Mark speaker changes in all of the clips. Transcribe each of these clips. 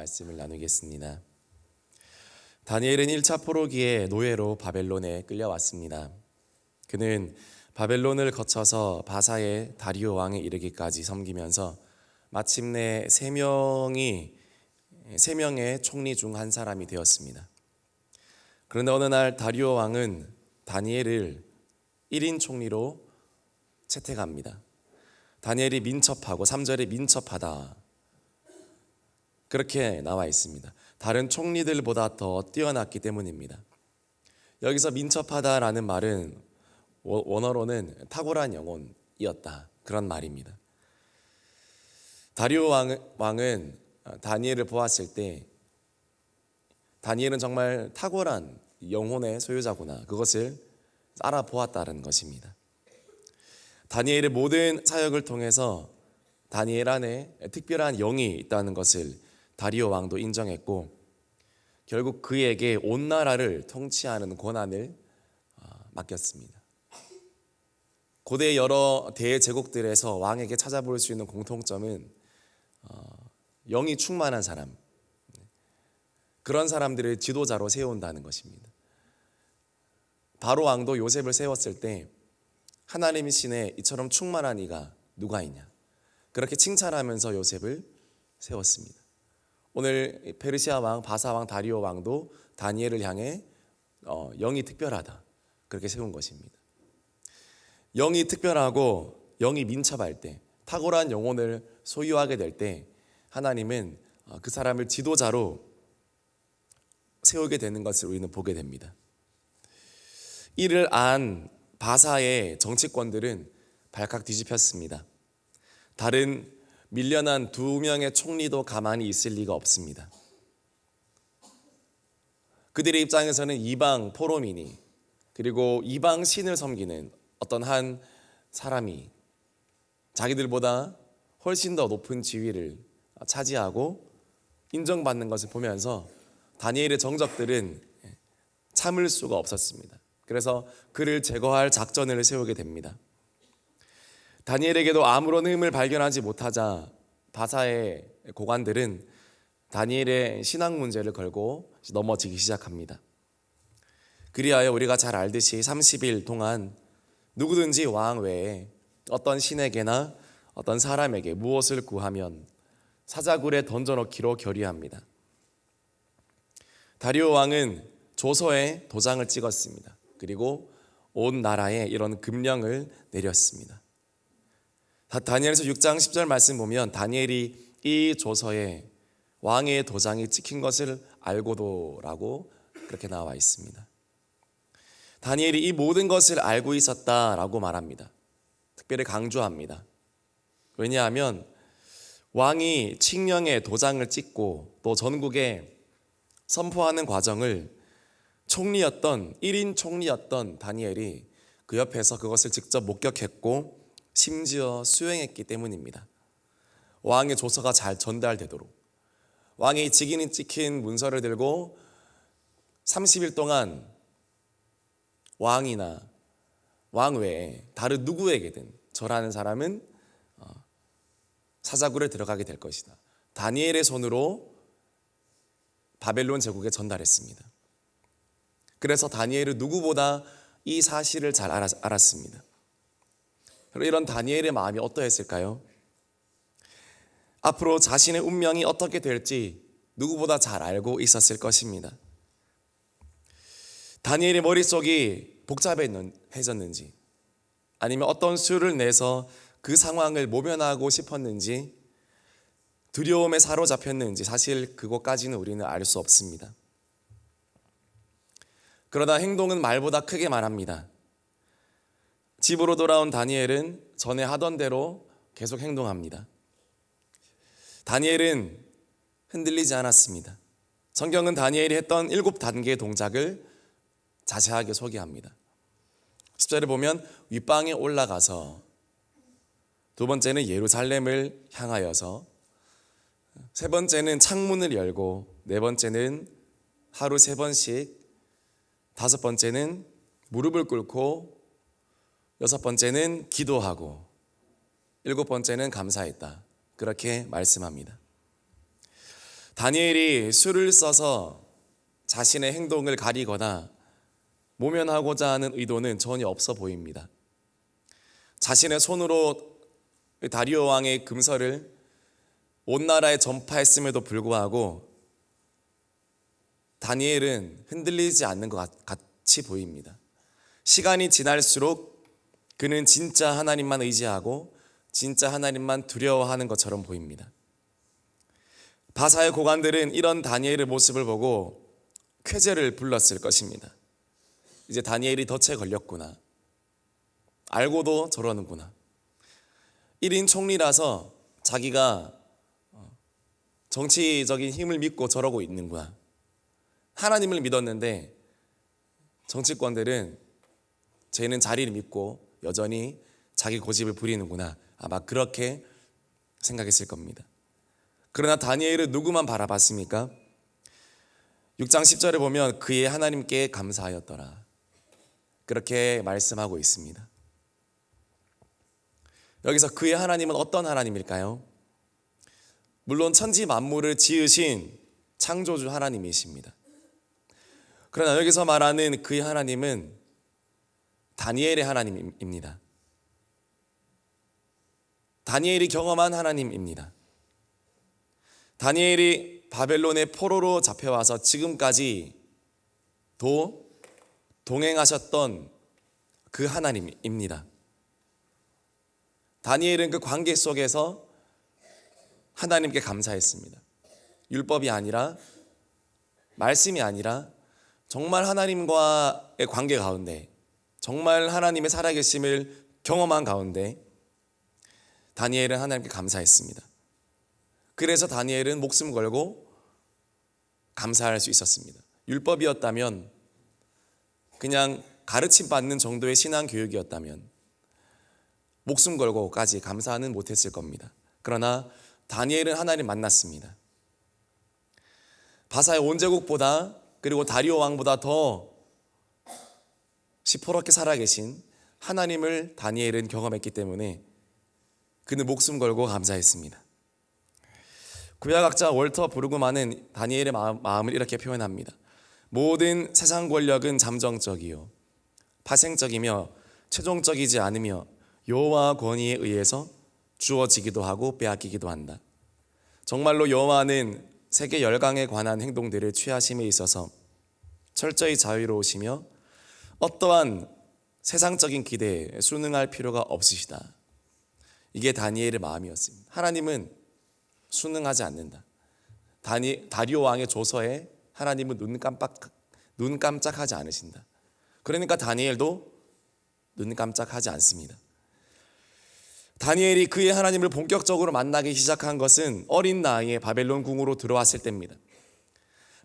Speaker 1: 말씀을 나누겠습니다. 다니엘은 1차 포로기에 노예로 바벨론에 끌려왔습니다. 그는 바벨론을 거쳐서 바사의 다리오 왕에 이르기까지 섬기면서 마침내 세 명의 총리 중 한 사람이 되었습니다. 그런데 어느 날 다리오 왕은 다니엘을 1인 총리로 채택합니다. 다니엘이 민첩하고 3절에 민첩하다 그렇게 나와 있습니다. 다른 총리들보다 더 뛰어났기 때문입니다. 여기서 민첩하다라는 말은 원어로는 탁월한 영혼이었다 그런 말입니다. 다리오 왕은 다니엘을 보았을 때 다니엘은 정말 탁월한 영혼의 소유자구나 그것을 알아보았다는 것입니다. 다니엘의 모든 사역을 통해서 다니엘 안에 특별한 영이 있다는 것을 다리오 왕도 인정했고 결국 그에게 온 나라를 통치하는 권한을 맡겼습니다. 고대 여러 대제국들에서 왕에게 찾아볼 수 있는 공통점은 영이 충만한 사람, 그런 사람들을 지도자로 세운다는 것입니다. 바로 왕도 요셉을 세웠을 때 하나님이 시내 이처럼 충만한 이가 누가 있냐 그렇게 칭찬하면서 요셉을 세웠습니다. 오늘 페르시아 왕 바사 왕 다리오 왕도 다니엘을 향해 영이 특별하다 그렇게 세운 것입니다. 영이 특별하고 영이 민첩할 때 탁월한 영혼을 소유하게 될 때 하나님은 그 사람을 지도자로 세우게 되는 것을 우리는 보게 됩니다. 이를 안 바사의 정치권들은 발칵 뒤집혔습니다. 다른 밀려난 2명의 총리도 가만히 있을 리가 없습니다. 그들의 입장에서는 이방 포로민이 그리고 이방 신을 섬기는 어떤 한 사람이 자기들보다 훨씬 더 높은 지위를 차지하고 인정받는 것을 보면서 다니엘의 정적들은 참을 수가 없었습니다. 그래서 그를 제거할 작전을 세우게 됩니다. 다니엘에게도 아무런 흠을 발견하지 못하자 바사의 고관들은 다니엘의 신앙 문제를 걸고 넘어지기 시작합니다. 그리하여 우리가 잘 알듯이 30일 동안 누구든지 왕 외에 어떤 신에게나 어떤 사람에게 무엇을 구하면 사자굴에 던져넣기로 결의합니다. 다리오 왕은 조서에 도장을 찍었습니다. 그리고 온 나라에 이런 금령을 내렸습니다. 다니엘서 6장 10절 말씀 보면 다니엘이 이 조서에 왕의 도장이 찍힌 것을 알고도라고 그렇게 나와 있습니다. 다니엘이 이 모든 것을 알고 있었다라고 말합니다. 특별히 강조합니다. 왜냐하면 왕이 칙령에 도장을 찍고 또 전국에 선포하는 과정을 1인 총리였던 다니엘이 그 옆에서 그것을 직접 목격했고 심지어 수행했기 때문입니다. 왕의 조서가 잘 전달되도록 왕이 직인이 찍힌 문서를 들고 30일 동안 왕이나 왕 외에 다른 누구에게든 절하는 사람은 사자굴에 들어가게 될 것이다. 다니엘의 손으로 바벨론 제국에 전달했습니다. 그래서 다니엘은 누구보다 이 사실을 잘 알았습니다. 이런 다니엘의 마음이 어떠했을까요? 앞으로 자신의 운명이 어떻게 될지 누구보다 잘 알고 있었을 것입니다. 다니엘의 머릿속이 복잡해졌는지 아니면 어떤 수를 내서 그 상황을 모면하고 싶었는지 두려움에 사로잡혔는지 사실 그것까지는 우리는 알 수 없습니다. 그러나 행동은 말보다 크게 말합니다. 집으로 돌아온 다니엘은 전에 하던 대로 계속 행동합니다. 다니엘은 흔들리지 않았습니다. 성경은 다니엘이 했던 7단계의 동작을 자세하게 소개합니다. 10절에 보면 윗방에 올라가서, 두 번째는 예루살렘을 향하여서, 세 번째는 창문을 열고, 네 번째는 하루 3번씩, 다섯 번째는 무릎을 꿇고, 여섯 번째는 기도하고, 일곱 번째는 감사했다. 그렇게 말씀합니다. 다니엘이 술을 써서 자신의 행동을 가리거나 모면하고자 하는 의도는 전혀 없어 보입니다. 자신의 손으로 다리오 왕의 금서를 온 나라에 전파했음에도 불구하고 다니엘은 흔들리지 않는 것 같이 보입니다. 시간이 지날수록 그는 진짜 하나님만 의지하고 진짜 하나님만 두려워하는 것처럼 보입니다. 바사의 고관들은 이런 다니엘의 모습을 보고 쾌재를 불렀을 것입니다. 이제 다니엘이 덫에 걸렸구나. 알고도 저러는구나. 1인 총리라서 자기가 정치적인 힘을 믿고 저러고 있는구나. 하나님을 믿었는데 정치권들은 쟤는 자리를 믿고 여전히 자기 고집을 부리는구나. 아마 그렇게 생각했을 겁니다. 그러나 다니엘은 누구만 바라봤습니까? 6장 10절에 보면 그의 하나님께 감사하였더라. 그렇게 말씀하고 있습니다. 여기서 그의 하나님은 어떤 하나님일까요? 물론 천지 만물을 지으신 창조주 하나님이십니다. 그러나 여기서 말하는 그의 하나님은 다니엘의 하나님입니다. 다니엘이 경험한 하나님입니다. 다니엘이 바벨론의 포로로 잡혀와서 지금까지도 동행하셨던 그 하나님입니다. 다니엘은 그 관계 속에서 하나님께 감사했습니다. 율법이 아니라, 말씀이 아니라 정말 하나님과의 관계 가운데, 정말 하나님의 살아계심을 경험한 가운데 다니엘은 하나님께 감사했습니다. 그래서 다니엘은 목숨 걸고 감사할 수 있었습니다. 율법이었다면, 그냥 가르침 받는 정도의 신앙 교육이었다면 목숨 걸고까지 감사는 못했을 겁니다. 그러나 다니엘은 하나님 만났습니다. 바사의 온 제국보다, 그리고 다리오 왕보다 더 시퍼렇게 살아계신 하나님을 다니엘은 경험했기 때문에 그는 목숨 걸고 감사했습니다. 구약학자 월터 브루그만은 다니엘의 마음을 이렇게 표현합니다. 모든 세상 권력은 잠정적이요 파생적이며 최종적이지 않으며 여호와 권위에 의해서 주어지기도 하고 빼앗기기도 한다. 정말로 여호와는 세계 열강에 관한 행동들을 취하심에 있어서 철저히 자유로우시며 어떠한 세상적인 기대에 순응할 필요가 없으시다. 이게 다니엘의 마음이었습니다. 하나님은 순응하지 않는다. 다리오 왕의 조서에 하나님은 눈 깜짝하지 않으신다. 그러니까 다니엘도 눈 깜짝하지 않습니다. 다니엘이 그의 하나님을 본격적으로 만나기 시작한 것은 어린 나이에 바벨론 궁으로 들어왔을 때입니다.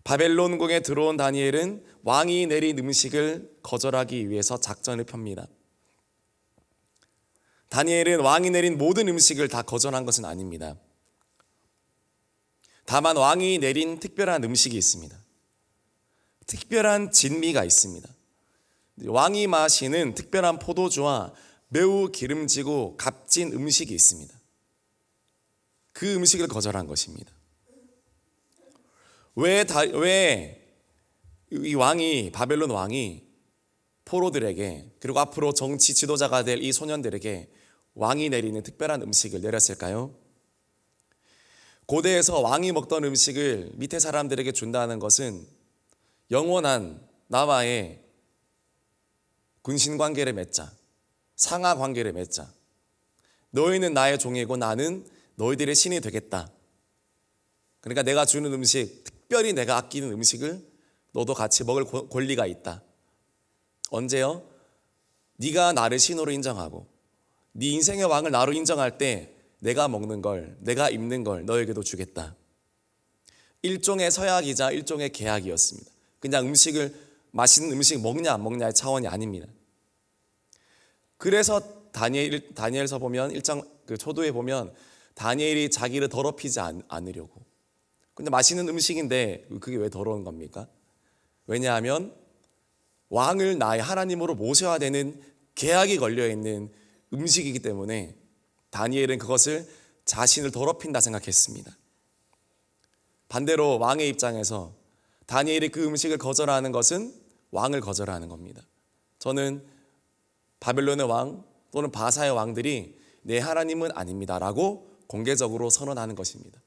Speaker 1: 바벨론 궁에 들어온 다니엘은 왕이 내린 음식을 거절하기 위해서 작전을 펴니다. 다니엘은 왕이 내린 모든 음식을 다 거절한 것은 아닙니다. 다만 왕이 내린 특별한 음식이 있습니다. 특별한 진미가 있습니다. 왕이 마시는 특별한 포도주와 매우 기름지고 값진 음식이 있습니다. 그 음식을 거절한 것입니다. 왜 이 왕이, 바벨론 왕이 포로들에게, 그리고 앞으로 정치 지도자가 될 이 소년들에게 왕이 내리는 특별한 음식을 내렸을까요? 고대에서 왕이 먹던 음식을 밑에 사람들에게 준다는 것은 영원한 나와의 군신 관계를 맺자, 상하 관계를 맺자, 너희는 나의 종이고 나는 너희들의 신이 되겠다. 그러니까 내가 주는 음식, 특별히 내가 아끼는 음식을 너도 같이 먹을 권리가 있다. 언제요? 네가 나를 신으로 인정하고 네 인생의 왕을 나로 인정할 때 내가 먹는 걸, 내가 입는 걸 너에게도 주겠다. 일종의 서약이자 일종의 계약이었습니다. 그냥 맛있는 음식 먹냐 안 먹냐의 차원이 아닙니다. 그래서 다니엘서 보면 1장 그 초도에 보면 다니엘이 자기를 더럽히지 않으려고. 근데 맛있는 음식인데 그게 왜 더러운 겁니까? 왜냐하면 왕을 나의 하나님으로 모셔야 되는 계약이 걸려있는 음식이기 때문에 다니엘은 그것을 자신을 더럽힌다 생각했습니다. 반대로 왕의 입장에서 다니엘이 그 음식을 거절하는 것은 왕을 거절하는 겁니다. 저는 바벨론의 왕 또는 바사의 왕들이 내 하나님은 아닙니다 라고 공개적으로 선언하는 것입니다.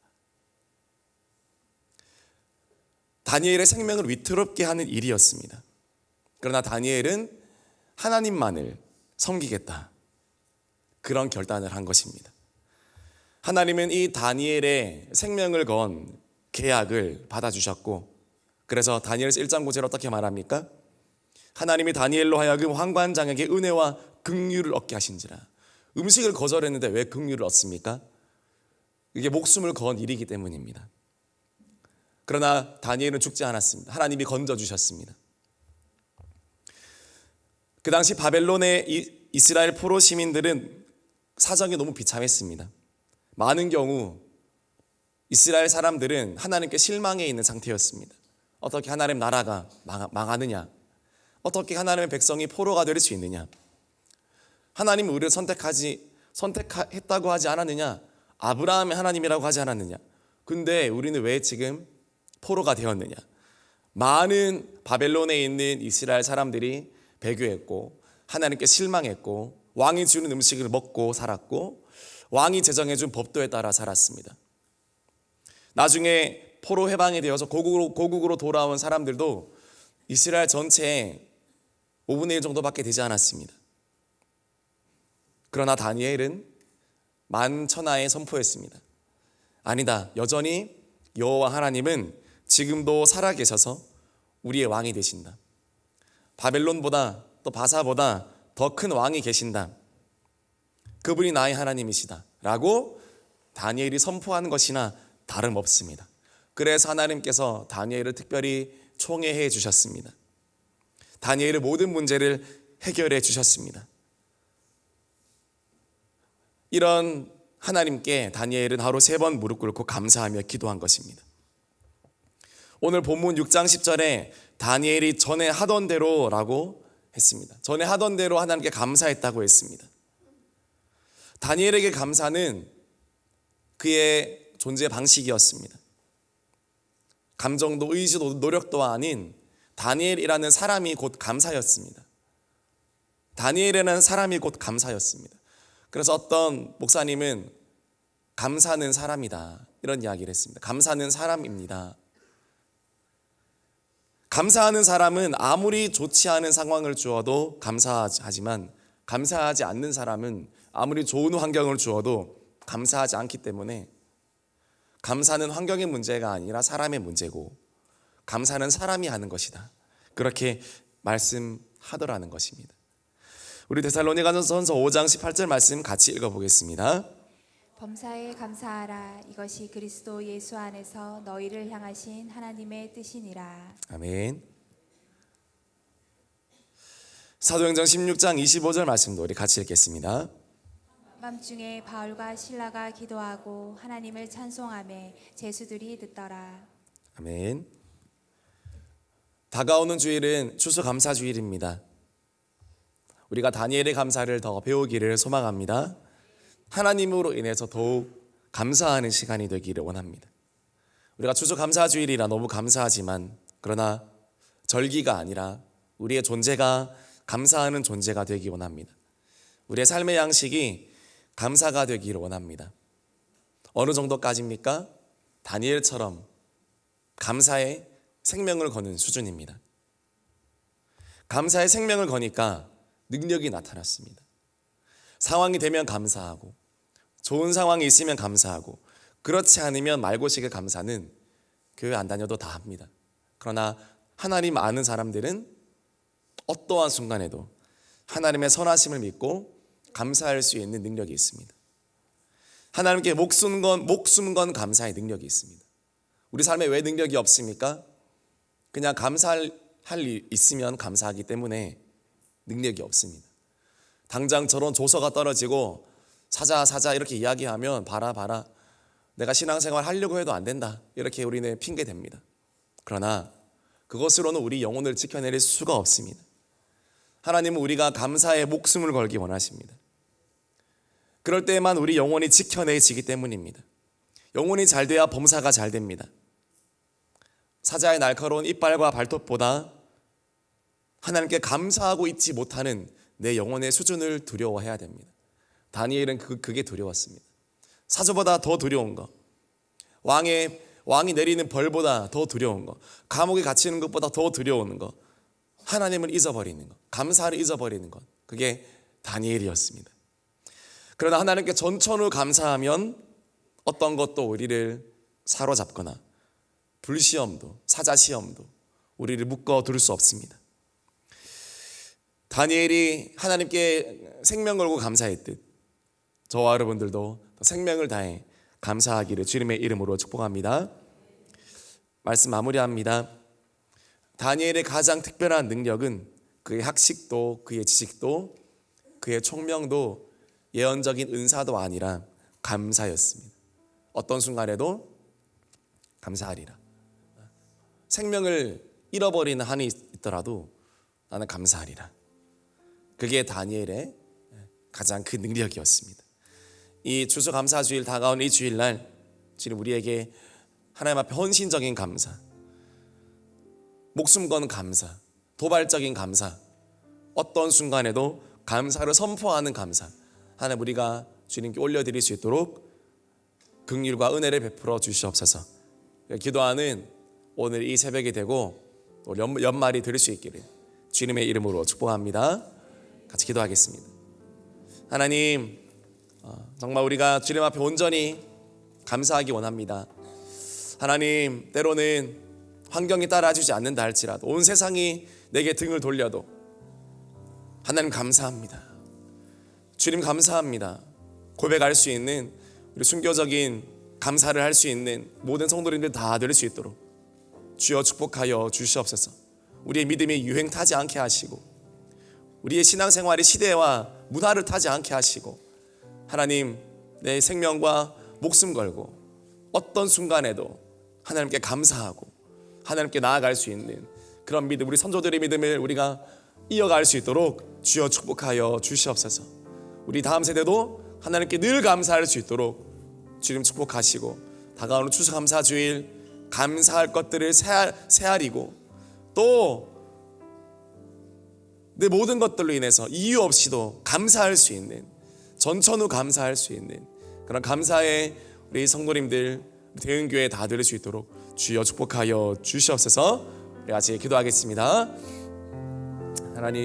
Speaker 1: 다니엘의 생명을 위태롭게 하는 일이었습니다. 그러나 다니엘은 하나님만을 섬기겠다, 그런 결단을 한 것입니다. 하나님은 이 다니엘의 생명을 건 계약을 받아주셨고, 그래서 다니엘서 1장 9절 어떻게 말합니까? 하나님이 다니엘로 하여금 환관장에게 은혜와 긍휼을 얻게 하신지라. 음식을 거절했는데 왜 긍휼을 얻습니까? 이게 목숨을 건 일이기 때문입니다. 그러나 다니엘은 죽지 않았습니다. 하나님이 건져주셨습니다. 그 당시 바벨론의 이스라엘 포로 시민들은 사정이 너무 비참했습니다. 많은 경우 이스라엘 사람들은 하나님께 실망해 있는 상태였습니다. 어떻게 하나님 나라가 망하느냐? 어떻게 하나님의 백성이 포로가 될 수 있느냐? 하나님이 우리를 선택했다고 하지 않았느냐? 아브라함의 하나님이라고 하지 않았느냐? 근데 우리는 왜 지금 포로가 되었느냐? 많은 바벨론에 있는 이스라엘 사람들이 배교했고 하나님께 실망했고 왕이 주는 음식을 먹고 살았고 왕이 제정해 준 법도에 따라 살았습니다. 나중에 포로 해방이 되어서 고국으로 돌아온 사람들도 이스라엘 전체의 5분의 1 정도밖에 되지 않았습니다. 그러나 다니엘은 만천하에 선포했습니다. 아니다, 여전히 여호와 하나님은 지금도 살아계셔서 우리의 왕이 되신다. 바벨론보다 또 바사보다 더 큰 왕이 계신다. 그분이 나의 하나님이시다 라고 다니엘이 선포하는 것이나 다름없습니다. 그래서 하나님께서 다니엘을 특별히 총애해 주셨습니다. 다니엘의 모든 문제를 해결해 주셨습니다. 이런 하나님께 다니엘은 하루 3번 무릎 꿇고 감사하며 기도한 것입니다. 오늘 본문 6장 10절에 다니엘이 전에 하던 대로라고 했습니다. 전에 하던 대로 하나님께 감사했다고 했습니다. 다니엘에게 감사는 그의 존재 방식이었습니다. 감정도 의지도 노력도 아닌 다니엘이라는 사람이 곧 감사였습니다. 다니엘이라는 사람이 곧 감사였습니다. 그래서 어떤 목사님은 감사는 사람이다 이런 이야기를 했습니다. 감사는 사람입니다. 감사하는 사람은 아무리 좋지 않은 상황을 주어도 감사하지만 감사하지 않는 사람은 아무리 좋은 환경을 주어도 감사하지 않기 때문에 감사는 환경의 문제가 아니라 사람의 문제고 감사는 사람이 하는 것이다, 그렇게 말씀하더라는 것입니다. 우리 데살로니가전서 5장 18절 말씀 같이 읽어보겠습니다.
Speaker 2: 범사에 감사하라. 이것이 그리스도 예수 안에서 너희를 향하신 하나님의 뜻이니라.
Speaker 1: 아멘. 사도행전 16장 25절 말씀도 우리 같이 읽겠습니다.
Speaker 2: 밤중에 바울과 실라가 기도하고 하나님을 찬송하며 제수들이 듣더라.
Speaker 1: 아멘. 다가오는 주일은 추수감사주일입니다. 우리가 다니엘의 감사를 더 배우기를 소망합니다. 하나님으로 인해서 더욱 감사하는 시간이 되기를 원합니다. 우리가 추수감사주일이라 너무 감사하지만 그러나 절기가 아니라 우리의 존재가 감사하는 존재가 되기 원합니다. 우리의 삶의 양식이 감사가 되기를 원합니다. 어느 정도까지입니까? 다니엘처럼 감사에 생명을 거는 수준입니다. 감사에 생명을 거니까 능력이 나타났습니다. 상황이 되면 감사하고 좋은 상황이 있으면 감사하고 그렇지 않으면 말고식의 감사는 교회 안 다녀도 다 합니다. 그러나 하나님 아는 사람들은 어떠한 순간에도 하나님의 선하심을 믿고 감사할 수 있는 능력이 있습니다. 하나님께 목숨 건 감사의 능력이 있습니다. 우리 삶에 왜 능력이 없습니까? 그냥 감사할 일 있으면 감사하기 때문에 능력이 없습니다. 당장 저런 조서가 떨어지고 사자 이렇게 이야기하면 봐라 내가 신앙생활 하려고 해도 안 된다 이렇게 우리는 핑계댑니다. 그러나 그것으로는 우리 영혼을 지켜낼 수가 없습니다. 하나님은 우리가 감사에 목숨을 걸기 원하십니다. 그럴 때만 우리 영혼이 지켜내지기 때문입니다. 영혼이 잘 돼야 범사가 잘 됩니다. 사자의 날카로운 이빨과 발톱보다 하나님께 감사하고 있지 못하는 내 영혼의 수준을 두려워해야 됩니다. 다니엘은 그게 두려웠습니다. 사자보다 더 두려운 거, 왕이 내리는 벌보다 더 두려운 거, 감옥에 갇히는 것보다 더 두려운 거, 하나님을 잊어버리는 것, 감사를 잊어버리는 것, 그게 다니엘이었습니다. 그러나 하나님께 전천후 감사하면 어떤 것도 우리를 사로잡거나 불시험도 사자시험도 우리를 묶어둘 수 없습니다. 다니엘이 하나님께 생명 걸고 감사했듯 저와 여러분들도 생명을 다해 감사하기를 주님의 이름으로 축복합니다. 말씀 마무리합니다. 다니엘의 가장 특별한 능력은 그의 학식도 그의 지식도 그의 총명도 예언적인 은사도 아니라 감사였습니다. 어떤 순간에도 감사하리라. 생명을 잃어버리는 한이 있더라도 나는 감사하리라. 그게 다니엘의 가장 큰 능력이었습니다. 이 추수감사주일 다가온 이 주일날 지금 우리에게 하나님 앞에 헌신적인 감사, 목숨 건 감사, 도발적인 감사, 어떤 순간에도 감사를 선포하는 감사, 하나님 우리가 주님께 올려드릴 수 있도록 긍휼과 은혜를 베풀어 주시옵소서. 기도하는 오늘 이 새벽이 되고 또 연말이 될 수 있기를 주님의 이름으로 축복합니다. 같이 기도하겠습니다. 하나님, 정말 우리가 주님 앞에 온전히 감사하기 원합니다. 하나님, 때로는 환경이 따라주지 않는다 할지라도 온 세상이 내게 등을 돌려도 하나님 감사합니다. 주님 감사합니다. 고백할 수 있는 우리 순교적인 감사를 할 수 있는 모든 성도님들 다 될 수 있도록 주여 축복하여 주시옵소서. 우리의 믿음이 유행 타지 않게 하시고 우리의 신앙생활이 시대와 문화를 타지 않게 하시고 하나님, 내 생명과 목숨 걸고 어떤 순간에도 하나님께 감사하고 하나님께 나아갈 수 있는 그런 믿음, 우리 선조들의 믿음을 우리가 이어갈 수 있도록 주여 축복하여 주시옵소서. 우리 다음 세대도 하나님께 늘 감사할 수 있도록 주님 축복하시고 다가오는 추수감사주일 감사할 것들을 새아리고 또 내 모든 것들로 인해서 이유 없이도 감사할 수 있는, 전천후 감사할 수 있는 그런 감사의 우리 성도님들 대은교회 다 될 수 있도록 주여 축복하여 주시옵소서. 우리 같이 기도하겠습니다. 하나님